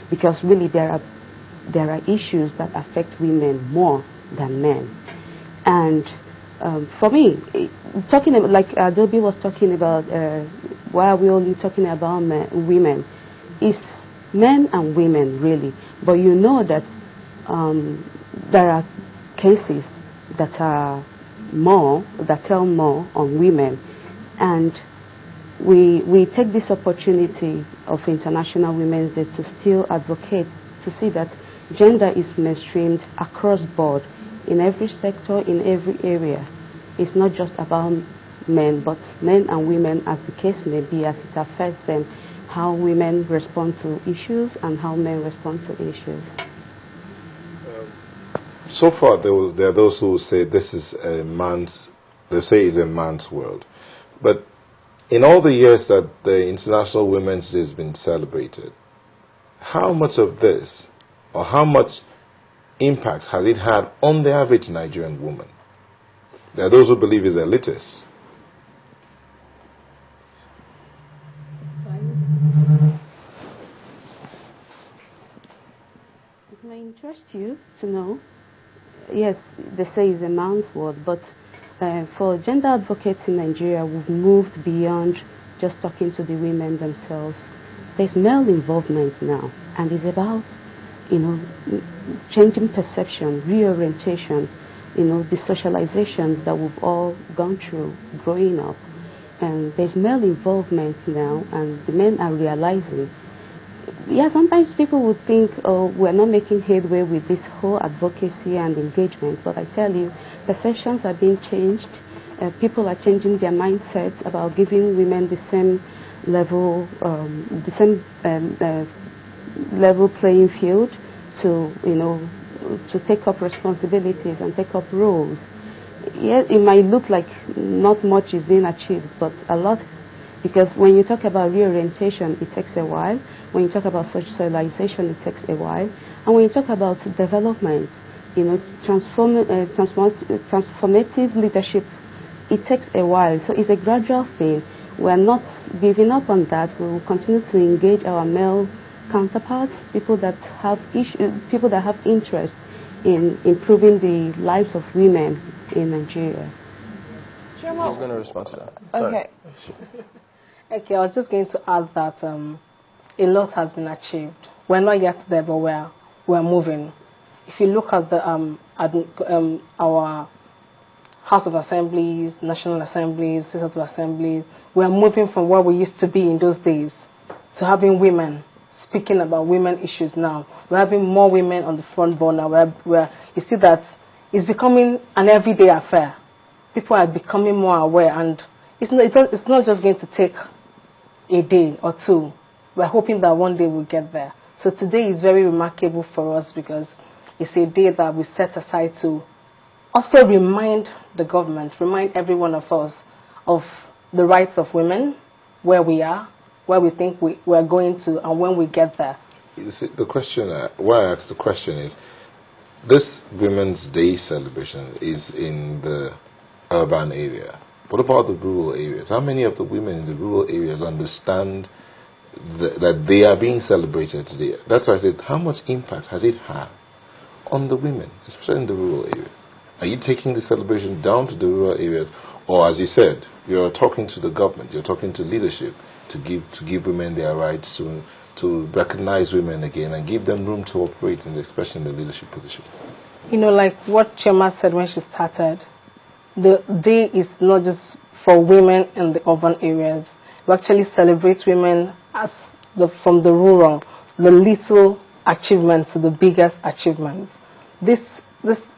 because really there are issues that affect women more than men. And for me, talking about, like Adobe was talking about, why are we only talking about women? It's men and women really, but you know that there are cases that tell more on women, and we take this opportunity of International Women's Day to still advocate to see that gender is mainstreamed across board in every sector, in every area. It's not just about men, but men and women, as the case may be, as it affects them, how women respond to issues and how men respond to issues. So far, there are those who say this is they say it's a man's world. But in all the years that the International Women's Day has been celebrated, how much of this, or how much impact has it had on the average Nigerian woman? There are those who believe it's elitist. It may interest you to know, yes, they say it's a man's world, but for gender advocates in Nigeria, we've moved beyond just talking to the women themselves. There's male involvement now, and it's about, changing perception, reorientation, the socializations that we've all gone through growing up. And there's male involvement now, and the men are realizing. Yeah, sometimes people would think, oh, we're not making headway with this whole advocacy and engagement, but I tell you, perceptions are being changed. People are changing their mindsets about giving women the same level, level playing field to take up responsibilities and take up roles. Yes, it might look like not much is being achieved, but a lot, because when you talk about reorientation, it takes a while. When you talk about socialization, it takes a while. And when you talk about development, transformative leadership, it takes a while. So it's a gradual thing. We're not giving up on that. We will continue to engage our male counterparts, people that have interest in improving the lives of women in Nigeria. I was going to respond to that. Okay. Okay, I was just going to add that a lot has been achieved. We're not yet there, but we're moving. If you look at our House of Assemblies, National Assemblies, State of Assemblies, we're moving from where we used to be in those days to having women speaking about women issues now. We're having more women on the front burner where you see that it's becoming an everyday affair. People are becoming more aware, and it's not just going to take a day or two. We're hoping that one day we'll get there. So today is very remarkable for us because it's a day that we set aside to also remind the government, remind every one of us of the rights of women, where we are, where we think we're going to, and when we get there. You see, the question, why I asked the question is, this Women's Day celebration is in the urban area. What about the rural areas? How many of the women in the rural areas understand that they are being celebrated today? That's why I said, how much impact has it had on the women, especially in the rural areas? Are you taking the celebration down to the rural areas? Or, as you said, you're talking to the government, you're talking to leadership to give women their rights, to recognize women again and give them room to operate, especially in the leadership position? Like what Chema said when she started, the day is not just for women in the urban areas. We actually celebrate women from the rural, the little achievements to the biggest achievements. This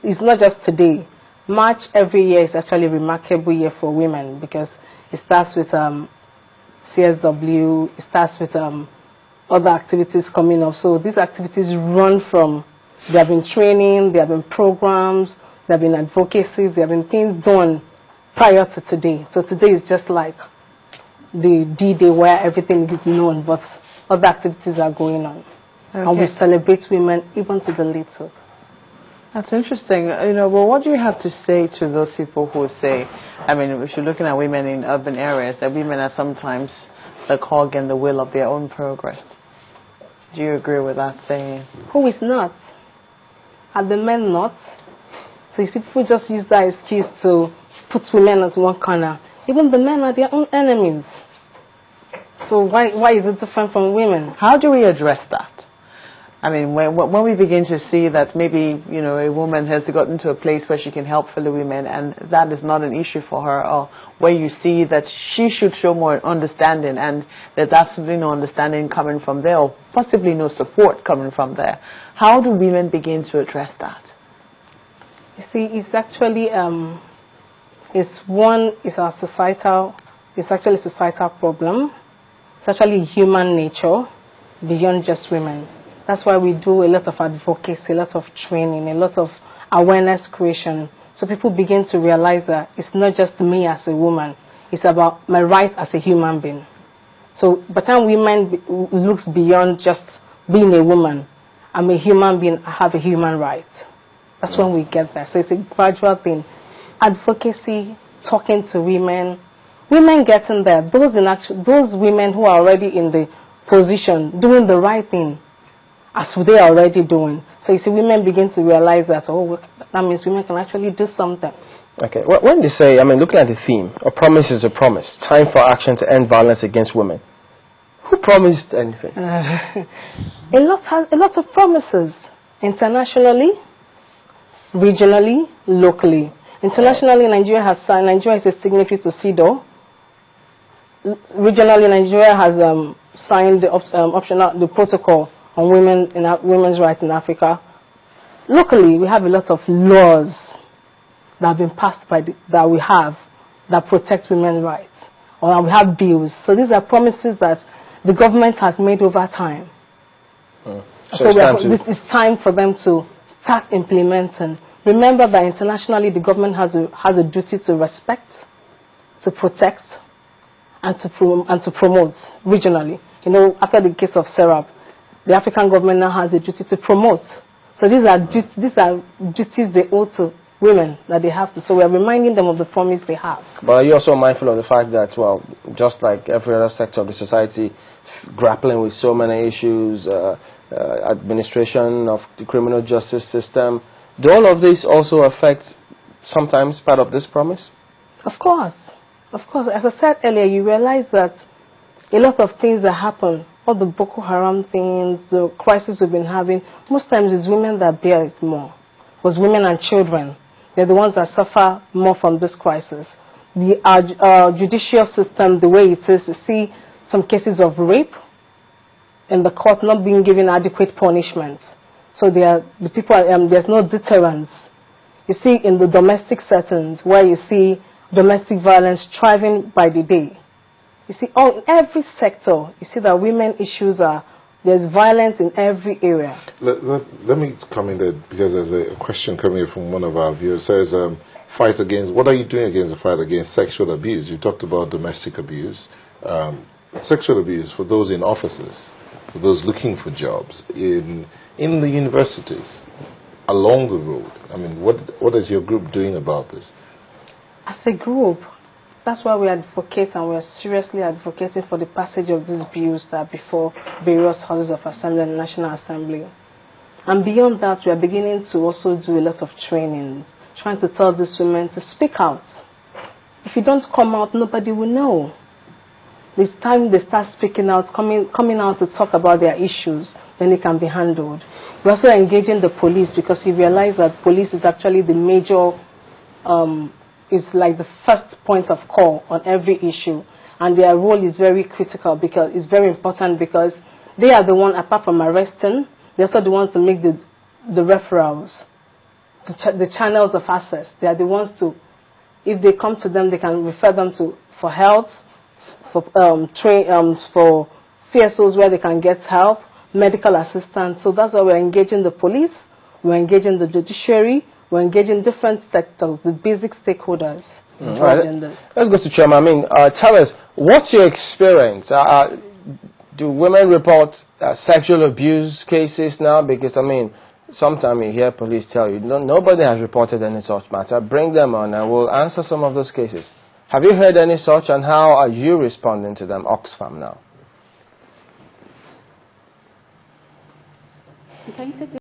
is not just today. March every year is actually a remarkable year for women because it starts with CSW, it starts with other activities coming up. So these activities run from, there have been training, there have been programs, there have been advocacies, there have been things done prior to today. So today is just like the D-Day where everything is known, but other activities are going on. Okay. And we celebrate women even to the little. That's interesting. Well, what do you have to say to those people who say, if you're looking at women in urban areas, that women are sometimes the cog in the wheel of their own progress? Do you agree with that saying? Who is not? Are the men not? So if people just use that excuse to put women into one corner, even the men are their own enemies. So why is it different from women? How do we address that? I mean, when we begin to see that maybe, you know, a woman has gotten to a place where she can help fellow women and that is not an issue for her, or where you see that she should show more understanding and there's absolutely no understanding coming from there, or possibly no support coming from there, how do women begin to address that? You see, it's actually it's actually a societal problem. It's actually human nature beyond just women. That's why we do a lot of advocacy, a lot of training, a lot of awareness creation. So people begin to realize that it's not just me as a woman. It's about my rights as a human being. So by the time women looks beyond just being a woman, I'm a human being, I have a human right. That's when we get there. So it's a gradual thing. Advocacy, talking to women, women getting there. Those women who are already in the position, doing the right thing, as they are already doing. So you see, women begin to realize that, oh, that means women can actually do something. Okay. Well, when they say, I mean, looking at the theme, a promise is a promise, time for action to end violence against women. Who promised anything? A lot of promises, internationally, regionally, locally. Internationally, Nigeria is a signatory to CEDAW. Regionally, Nigeria has signed the protocol on women's rights in Africa. Locally, we have a lot of laws that have been passed that protect women's rights, or we have bills. So these are promises that the government has made over time. So it's time for them to start implementing. Remember that internationally, the government has a duty to respect, to protect, and to promote regionally. You know, after the case of Serap, the African government now has a duty to promote. So these are duties they owe to women that they have to. So we are reminding them of the promise they have. But are you also mindful of the fact that, well, just like every other sector of the society, grappling with so many issues, administration of the criminal justice system, do all of this also affect sometimes part of this promise? Of course. Of course. As I said earlier, you realize that a lot of things that happen, all the Boko Haram things, the crisis we've been having, most times it's women that bear it more. Because women and children, they're the ones that suffer more from this crisis. The judicial system, the way it is, you see some cases of rape in the court not being given adequate punishment. So there's no deterrence. You see in the domestic settings where you see domestic violence thriving by the day. You see, in every sector, you see that women issues there's violence in every area. Let me come in there, because there's a question coming from one of our viewers. It says, what are you doing against the fight against sexual abuse? You talked about domestic abuse. Sexual abuse for those in offices, for those looking for jobs, in the universities, along the road. I mean, what is your group doing about this? As a group, that's why we advocate, and we are seriously advocating for the passage of these bills that are before various houses of assembly and National Assembly. And beyond that, we are beginning to also do a lot of training, trying to tell these women to speak out. If you don't come out, nobody will know. It's time they start speaking out, coming out to talk about their issues, then it can be handled. We're also engaging the police, because you realize that police is actually the major is like the first point of call on every issue, and their role is very critical, because it's very important, because they are the one, apart from arresting, they're also the ones to make the referrals, the channels of access. They are the ones to, if they come to them, they can refer them for health, for CSOs where they can get help, medical assistance. So that's why we're engaging the police, we're engaging the judiciary, we're engaging different sectors, the basic stakeholders. Right. Let's go to Chairman. I mean, tell us, what's your experience? Do women report sexual abuse cases now? Because, I mean, sometimes you hear police tell you, nobody has reported any such matter. Bring them on and we'll answer some of those cases. Have you heard any such, and how are you responding to them, Oxfam, now? Can you take